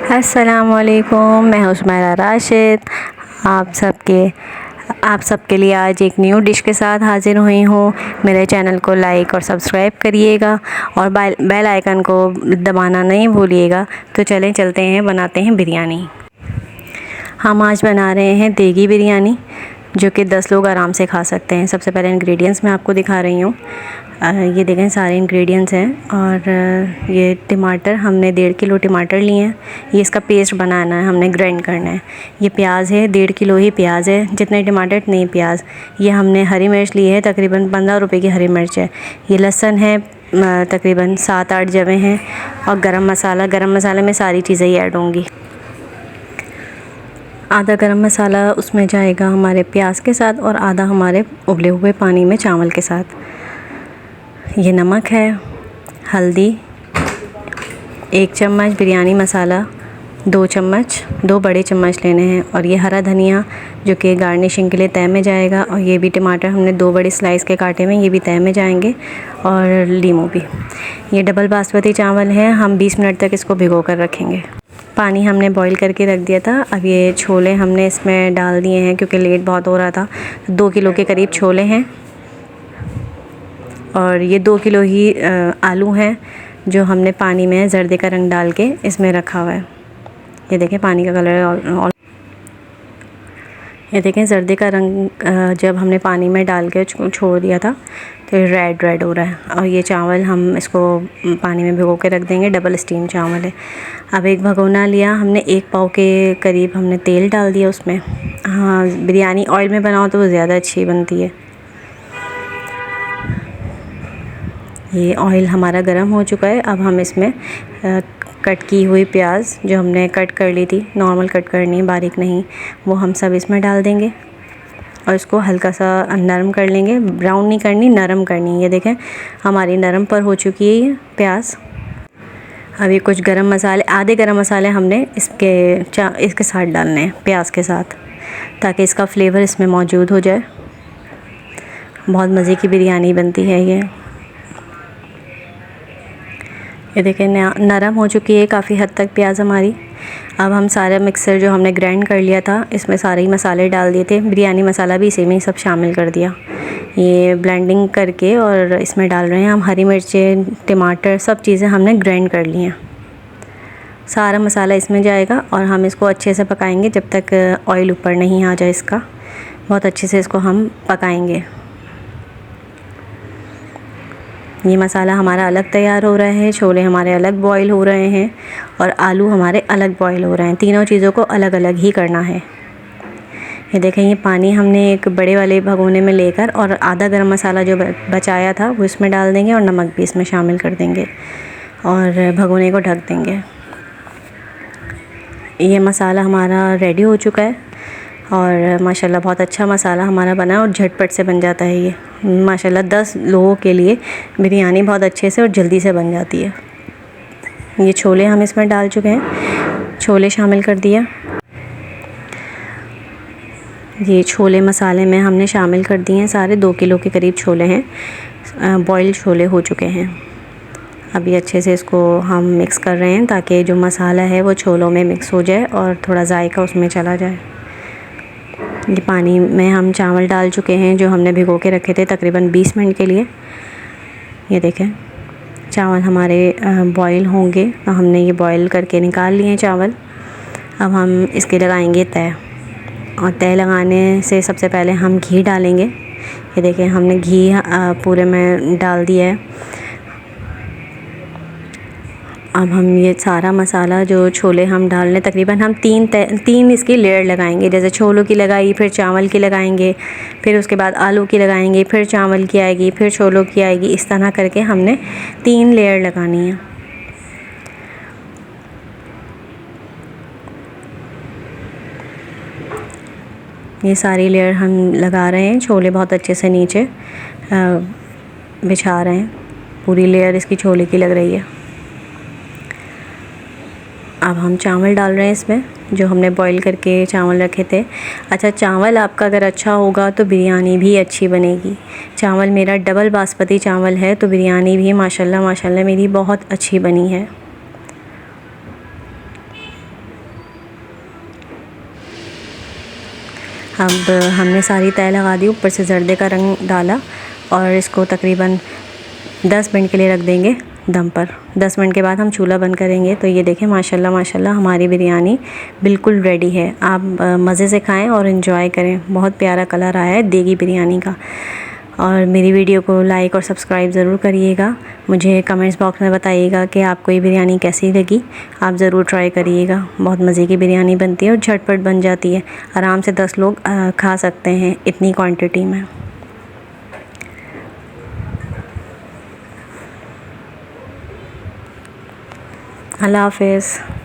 अस्सलामुअलैकुम, मैं हूँ सुमैरा राशिद। आप सबके लिए आज एक न्यू डिश के साथ हाज़िर हुई हूँ। मेरे चैनल को लाइक और सब्सक्राइब करिएगा और बेल आइकन को दबाना नहीं भूलिएगा। तो चलते हैं बनाते हैं बिरयानी। हम आज बना रहे हैं देगी बिरयानी, जो कि 10 लोग आराम से खा सकते हैं। सबसे पहले इंग्रेडिएंट्स मैं आपको दिखा रही हूँ। ये देखें सारे इंग्रेडिएंट्स हैं। और ये टमाटर, हमने 1.5 किलो टमाटर लिए हैं। ये इसका पेस्ट बनाना है, हमने ग्राइंड करना है। ये प्याज है, 1.5 किलो ही प्याज है। जितने टमाटर इतने ही प्याज। ये हमने हरी मिर्च ली है, तकरीबन 15 रुपए की हरी मिर्च है। ये लहसुन है, तकरीबन 7-8 जवे हैं। और गरम मसाले में सारी चीज़ें ही ऐड होंगी। आधा गरम मसाला उसमें जाएगा हमारे प्याज के साथ और आधा हमारे उबले हुए पानी में चावल के साथ। ये नमक है, हल्दी 1 चम्मच, बिरयानी मसाला 2 चम्मच, 2 बड़े चम्मच लेने हैं। और ये हरा धनिया जो कि गार्निशिंग के लिए तय में जाएगा। और ये भी टमाटर हमने 2 बड़े स्लाइस के काटे हुए, ये भी तय में जाएंगे। और लीमू भी। ये डबल बासमती चावल है, हम 20 मिनट तक इसको भिगो कर रखेंगे। पानी हमने बॉईल करके रख दिया था। अब ये छोले हमने इसमें डाल दिए हैं, क्योंकि लेट बहुत हो रहा था। 2 किलो के करीब छोले हैं। और ये 2 किलो ही आलू हैं, जो हमने पानी में जर्दे का रंग डाल के इसमें रखा हुआ है। ये देखें पानी का कलर, ये देखें जर्दे का रंग जब हमने पानी में डाल के छोड़ दिया था तो रेड हो रहा है। और ये चावल हम इसको पानी में भिगो के रख देंगे। डबल स्टीम चावल है। अब एक भगोना लिया हमने, 1 पाव के करीब हमने तेल डाल दिया उसमें। हाँ, बिरयानी ऑयल में बनाओ तो वो ज़्यादा अच्छी बनती है। ये ऑयल हमारा गर्म हो चुका है। अब हम इसमें कट की हुई प्याज, जो हमने कट कर ली थी, नॉर्मल कट करनी, बारीक नहीं, वो हम सब इसमें डाल देंगे। और इसको हल्का सा नरम कर लेंगे। ब्राउन नहीं करनी, नरम करनी। ये देखें हमारी नरम पर हो चुकी है ये प्याज। अभी कुछ गरम मसाले, आधे गरम मसाले हमने इसके साथ डालने हैं, प्याज के साथ, ताकि इसका फ्लेवर इसमें मौजूद हो जाए। बहुत मज़े की बिरयानी बनती है ये देखें नरम हो चुकी है काफ़ी हद तक प्याज हमारी। अब हम सारा मिक्सर जो हमने ग्राइंड कर लिया था, इसमें सारे ही मसाले डाल दिए थे। बिरयानी मसाला भी इसी में ही सब शामिल कर दिया। ये ब्लेंडिंग करके और इसमें डाल रहे हैं हम हरी मिर्चें, टमाटर, सब चीज़ें हमने ग्राइंड कर ली हैं। सारा मसाला इसमें जाएगा और हम इसको अच्छे से पकाएंगे जब तक ऑयल ऊपर नहीं आ जाए इसका। बहुत अच्छे से इसको हम पकाएंगे। ये मसाला हमारा अलग तैयार हो रहा है, छोले हमारे अलग बॉईल हो रहे हैं और आलू हमारे अलग बॉईल हो रहे हैं। तीनों चीज़ों को अलग अलग ही करना है। ये देखें, ये पानी हमने एक बड़े वाले भगोने में लेकर और आधा गरम मसाला जो बचाया था वो इसमें डाल देंगे और नमक भी इसमें शामिल कर देंगे और भगोने को ढक देंगे। ये मसाला हमारा रेडी हो चुका है और माशाल्लाह बहुत अच्छा मसाला हमारा बना और झटपट से बन जाता है। ये माशाल्लाह 10 लोगों के लिए बिरयानी बहुत अच्छे से और जल्दी से बन जाती है। ये छोले हम इसमें डाल चुके हैं, छोले शामिल कर दिया। ये छोले मसाले में हमने शामिल कर दिए हैं सारे। 2 किलो के करीब छोले हैं, बॉइल्ड छोले हो चुके हैं। अभी अच्छे से इसको हम मिक्स कर रहे हैं ताकि जो मसाला है वो छोलों में मिक्स हो जाए और थोड़ा जायका उसमें चला जाए। ये पानी में हम चावल डाल चुके हैं जो हमने भिगो के रखे थे तकरीबन 20 मिनट के लिए। ये देखें चावल हमारे बॉईल होंगे, तो हमने ये बॉईल करके निकाल लिए चावल। अब हम इसके लगाएंगे तय। और तय लगाने से सबसे पहले हम घी डालेंगे। ये देखें हमने घी पूरे में डाल दिया है। अब हम ये सारा मसाला जो छोले हम डाल लें, तकरीबन हम 3 इसकी लेयर लगाएंगे। जैसे छोलों की लगाई, फिर चावल की लगाएंगे, फिर उसके बाद आलू की लगाएंगे, फिर चावल की आएगी, फिर छोलों की आएगी। इस तरह करके हमने 3 लेयर लगानी है। ये सारी लेयर हम लगा रहे हैं। छोले बहुत अच्छे से नीचे बिछा रहे हैं। पूरी लेयर इसकी छोले की लग रही है। अब हम चावल डाल रहे हैं इसमें, जो हमने बॉईल करके चावल रखे थे। अच्छा, चावल आपका अगर अच्छा होगा तो बिरयानी भी अच्छी बनेगी। चावल मेरा डबल बासमती चावल है, तो बिरयानी भी माशाल्लाह माशाल्लाह मेरी बहुत अच्छी बनी है। अब हमने सारी तय लगा दी, ऊपर से जर्दे का रंग डाला और इसको तकरीबन 10 मिनट के लिए रख देंगे दम पर। 10 मिनट के बाद हम चूल्हा बंद करेंगे। तो ये देखें माशाल्लाह माशाल्लाह हमारी बिरयानी बिल्कुल रेडी है। आप मज़े से खाएं और इन्जॉय करें। बहुत प्यारा कलर आया है देगी बिरयानी का। और मेरी वीडियो को लाइक और सब्सक्राइब ज़रूर करिएगा। मुझे कमेंट्स बॉक्स में बताइएगा कि आपको ये बिरयानी कैसी लगी। आप ज़रूर ट्राई करिएगा। बहुत मज़े की बिरयानी बनती है और झटपट बन जाती है। आराम से 10 लोग खा सकते हैं इतनी क्वांटिटी में। अल्लाह हाफ़िज़।